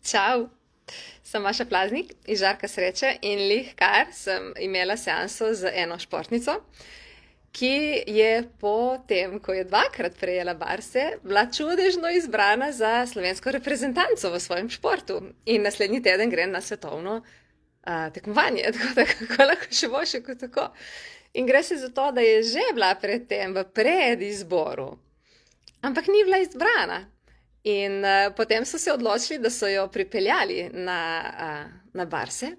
Čau, sem Maša Plaznik iz Žarka sreče in kar sem imela seanso z eno športnico, ki je po tem, ko je dvakrat prejela barse, bila čudežno izbrana za slovensko reprezentanco v svojem športu. In naslednji teden gre na svetovno tekmovanje, tako da kako lahko še boljše kot tako. In gre se za to, da je že bila predtem v predizboru, ampak ni bila izbrana. In potem so se odločili, da so jo pripeljali na barse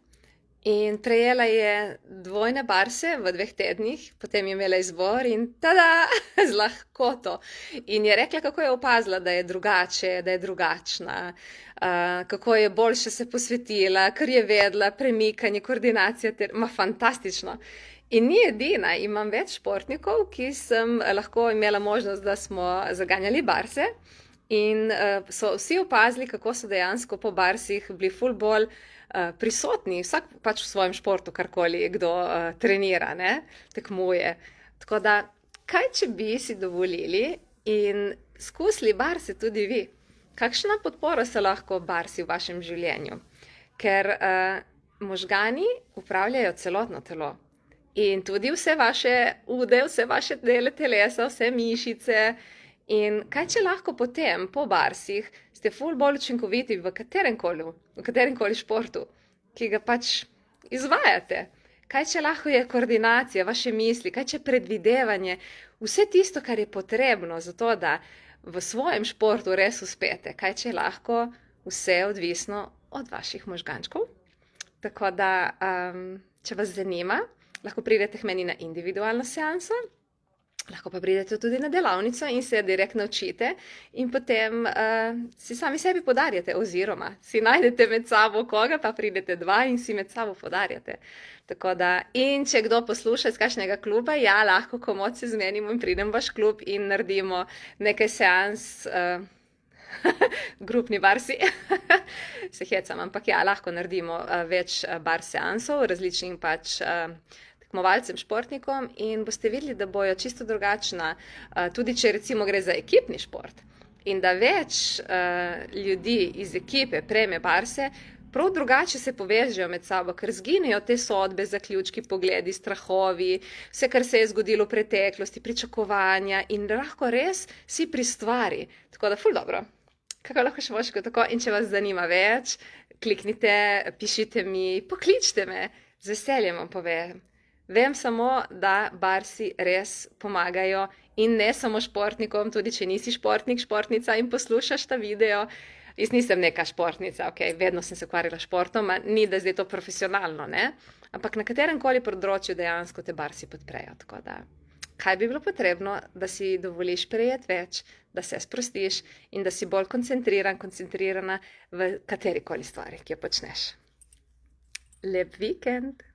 in prejela je dvojne barse v 2 tednih, potem je imela izbor in tada, z lahkoto. In je rekla, kako je opazila, da je drugače, da je drugačna, kako je boljše se posvetila, ker je vedela premikanje, koordinacija, fantastično. In ni edina, imam več športnikov, ki sem lahko imela možnost, da smo zaganjali barse. In so vsi opazili, kako so dejansko po barsih bili ful bolj prisotni, vsak pač v svojem športu, karkoli kdo trenira, ne, tekmuje. Tako da, kaj če bi si dovolili in skusili barse tudi vi? Kakšna podpora so lahko barsi v vašem življenju? Ker možgani upravljajo celotno telo. In tudi vse vaše ude, vse vaše dele telesa, vse mišice. In kaj če lahko potem, po barsih, ste ful bolj učinkoviti v kateremkoli športu, ki ga pač izvajate? Kaj če lahko je koordinacija, vaše misli, kaj če predvidevanje, vse tisto, kar je potrebno za to, da v svojem športu res uspete? Kaj če lahko vse odvisno od vaših možgančkov? Tako da, če vas zanima, lahko pridete k meni na individualno seanso. Lahko pa pridete tudi na delavnico in se direkt naučite in potem si sami sebi podarjate oziroma si najdete med sabo koga, pa pridete 2 in si med sabo podarjate. Tako da, in če kdo posluša iz kakšnega kluba, ja, lahko komot se zmenimo in pridem v vaš klub in naredimo nekaj seans, grupni barsi, se hecam, ampak ja, lahko naredimo več bar seansov, različnim pač tekmovalcem, športnikom in boste videli, da bojo čisto drugačna, tudi če recimo gre za ekipni šport in da več ljudi iz ekipe prejme barse, prav drugače se povežejo med sabo, ker zginejo te sodbe, zaključki, pogledi, strahovi, vse, kar se je zgodilo v preteklosti, pričakovanja in lahko res si pri stvari. Tako da ful dobro. Kako lahko še boljše kot tako? In če vas zanima več, kliknite, pišite mi, pokličite me, z veseljem vam povem. Vem samo, da barsi res pomagajo in ne samo športnikom, tudi če nisi športnik, športnica in poslušaš ta video. Jaz nisem neka športnica, vedno sem se ukvarjala s športom, ni da zdaj to profesionalno, ne? Ampak na kateremkoli področju dejansko te barsi podprejo. Tako da, kaj bi bilo potrebno, da si dovoliš prejeti več, da se sprostiš in da si bolj koncentrirana v katerikoli stvari, ki jo počneš. Lep vikend!